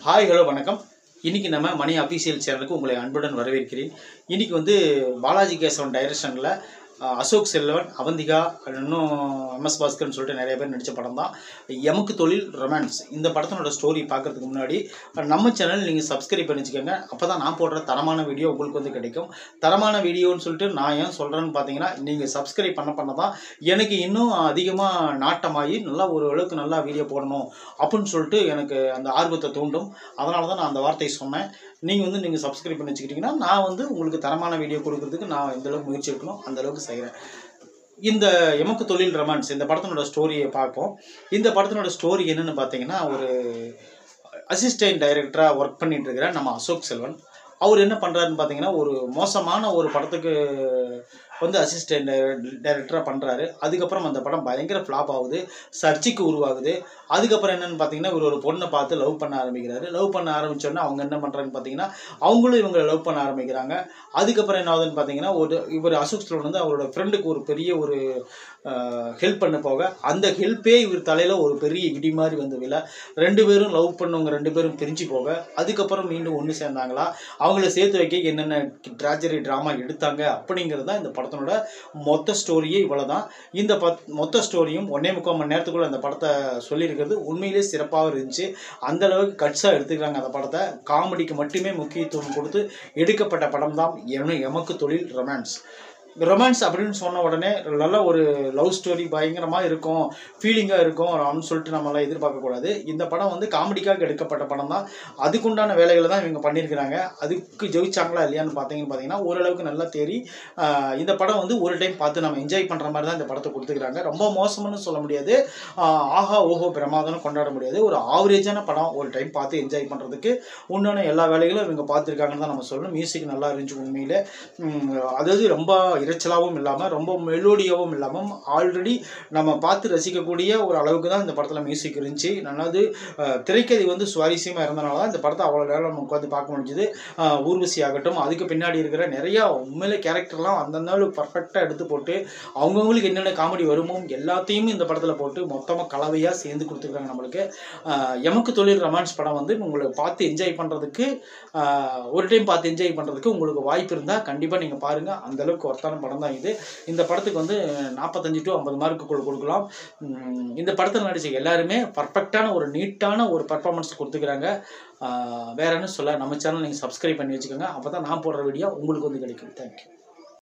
Hi hello வணக்கம். இன்றைக்கி நம்ம மணி அஃபீஷியல் சேனலுக்கு உங்களை அன்புடன் வரவேற்கிறேன். இன்றைக்கி பாலாஜி கேசவன் டைரக்ஷனில் அசோக் செல்வன், அவந்திகா, இன்னும் எம்எஸ் பாஸ்கர்னு சொல்லிட்டு நிறைய பேர் நடித்த படம் தான் எமக்கு தொழில் ரொமான்ஸ். இந்த படத்தினோட ஸ்டோரி பார்க்குறதுக்கு முன்னாடி நம்ம சேனல் நீங்கள் சப்ஸ்கிரைப் பண்ணி வச்சுக்கோங்க. அப்போ தான் நான் போடுற தரமான வீடியோ உங்களுக்கு கிடைக்கும். தரமான வீடியோன்னு சொல்லிட்டு நான் ஏன் சொல்கிறேன்னு பார்த்தீங்கன்னா, நீங்கள் சப்ஸ்கிரைப் பண்ண தான் எனக்கு இன்னும் அதிகமாக நாட்டமாகி நல்லா ஒரு அளவுக்கு நல்லா வீடியோ போடணும் அப்படின்னு சொல்லிட்டு எனக்கு அந்த ஆர்வத்தை தூண்டும். அதனால தான் நான் அந்த வார்த்தையை சொன்னேன். நீங்கள் சப்ஸ்கிரைப் பண்ணி வச்சுக்கிட்டிங்கன்னா நான் உங்களுக்கு தரமான வீடியோ கொடுக்குறதுக்கு நான் எந்தளவுக்கு முயற்சி எடுக்கணும் அந்தளவுக்கு செய்கிறேன். இந்த எமக்கு தொழில் ரொமான்ஸ் இந்த படத்தினோட ஸ்டோரியை பார்ப்போம். இந்த படத்தினோட ஸ்டோரி என்னென்னு பார்த்தீங்கன்னா, ஒரு அசிஸ்டன்ட் டைரக்டராக ஒர்க் பண்ணிட்டு இருக்கிற நம்ம அசோக் செல்வன் அவர் என்ன பண்ணுறாருன்னு பார்த்தீங்கன்னா, ஒரு மோசமான ஒரு படத்துக்கு அசிஸ்டன்ட் டைரக்டராக பண்ணுறாரு. அதுக்கப்புறம் அந்த படம் பயங்கர ஃப்ளாப் ஆகுது, சர்ச்சைக்கு உருவாகுது. அதுக்கப்புறம் என்னென்னு பார்த்தீங்கன்னா, இவர் ஒரு பொண்ணை பார்த்து லவ் பண்ண ஆரம்பிக்கிறாரு. லவ் பண்ண ஆரம்பித்தோன்னா அவங்க என்ன பண்ணுறாங்கன்னு பார்த்தீங்கன்னா, அவங்களும் இவங்களை லவ் பண்ண ஆரம்பிக்கிறாங்க. அதுக்கப்புறம் என்ன ஆகுதுன்னு பார்த்தீங்கன்னா, இவர் அசோக் செல்வன் அவரோட ஃப்ரெண்டுக்கு ஒரு பெரிய ஒரு ஹெல்ப் பண்ண போக அந்த ஹெல்ப்பே இவர் தலையில் ஒரு பெரிய இடி மாதிரி விழ ரெண்டு பேரும் லவ் பண்ணவங்க ரெண்டு பேரும் பிரிஞ்சு போக அதுக்கப்புறம் மீண்டும் ஒன்று சேர்ந்தாங்களா, அவங்கள சேர்த்து வைக்க என்னென்ன ட்ராஜடி ட்ராமா எடுத்தாங்க அப்படிங்கிறது தான் இந்த படத்தினோட மொத்த ஸ்டோரியே. இவ்வளோ தான். இந்த மொத்த ஸ்டோரியும் 1.25 மணி நேரத்துக்குள்ள அந்த படத்தை சொல்லியிருக்கிறது உண்மையிலே சிறப்பாக இருந்துச்சு. அந்தளவுக்கு கட்ஸாக எடுத்துக்கிறாங்க அந்த படத்தை. காமெடிக்கு மட்டுமே முக்கியத்துவம் கொடுத்து எடுக்கப்பட்ட படம் தான் எமக்கு தொழில் ரொமான்ஸ். ரொமான்ஸ் அப்படின்னு சொன்ன உடனே நல்ல ஒரு லவ் ஸ்டோரி பயங்கரமாக இருக்கும், ஃபீலிங்காக இருக்கும் அப்படின்னு சொல்லிட்டு நம்மளாம் எதிர்பார்க்கக்கூடாது. இந்த படம் காமெடிக்காக எடுக்கப்பட்ட படம் தான். அதுக்குண்டான வேலைகளை தான் இவங்க பண்ணியிருக்கிறாங்க. அதுக்கு ஜெயிச்சாங்களா இல்லையான்னு பார்த்தீங்கன்னா ஓரளவுக்கு நல்லா தேறி இந்த படம் ஒரு டைம் பார்த்து நம்ம என்ஜாய் பண்ணுற மாதிரி தான் இந்த படத்தை கொடுத்துக்கிறாங்க. ரொம்ப மோசம்னு சொல்ல முடியாது, ஆஹா ஓஹோ பிரமாதம்னு கொண்டாட முடியாது. ஒரு ஆவரேஜான படம், ஒரு டைம் பார்த்து என்ஜாய் பண்ணுறதுக்கு உண்டான எல்லா வேலைகளும் இவங்க பார்த்துருக்காங்கன்னு தான் நம்ம சொல்லணும். மியூசிக் நல்லா இருந்துச்சு உண்மையிலே. அதாவது ரொம்ப இறைச்சலாகவும் இல்லாமல் ரொம்ப மெலோடியாகவும் இல்லாமல் ஆல்ரெடி நம்ம பார்த்து ரசிக்கக்கூடிய ஒரு அளவுக்கு தான் இந்த படத்தில் மியூசிக் இருந்துச்சு. நல்லாது திரைக்கதை சுவாரஸ்யமாக இருந்தனால தான் இந்த படத்தை அவ்வளோ நேரம் நம்ம உட்காந்து பார்க்க முடிஞ்சுது. ஊர்வசி ஆகட்டும், அதுக்கு பின்னாடி இருக்கிற நிறையா உண்மையிலே கேரக்டர்லாம் அந்தந்த பர்ஃபெக்டாக எடுத்து போட்டு அவங்கவுங்களுக்கு என்னென்ன காமெடி வருமோ எல்லாத்தையும் இந்த படத்தில் போட்டு மொத்தமாக கலவையாக சேர்ந்து கொடுத்துருக்காங்க நம்மளுக்கு. எமக்கு தொழில் ரொமான்ஸ் படம் உங்களுக்கு பார்த்து என்ஜாய் பண்ணுறதுக்கு, ஒரு டைம் பார்த்து என்ஜாய் பண்ணுறதுக்கு உங்களுக்கு வாய்ப்பு இருந்தால் கண்டிப்பாக நீங்கள் பாருங்கள். அந்தளவுக்கு ஒர்த்தான படம் தான் இது. இந்த படத்துக்கு 45 to 50 மார்க்குக்குள்ள கொடுக்கலாம். இந்த படத்தில் நடிச்ச எல்லாருமே பர்ஃபெக்டான ஒரு நீட்டான ஒரு பர்ஃபார்மன்ஸ் கொடுத்துக்கிறாங்க. வேற என்ன சொல்ல, நம்ம சேனல் நீங்கள் சப்ஸ்கிரைப் பண்ணி வச்சுக்கோங்க. அப்போ தான் நான் போடுற வீடியோ உங்களுக்கு கிடைக்கும். தேங்க்யூ.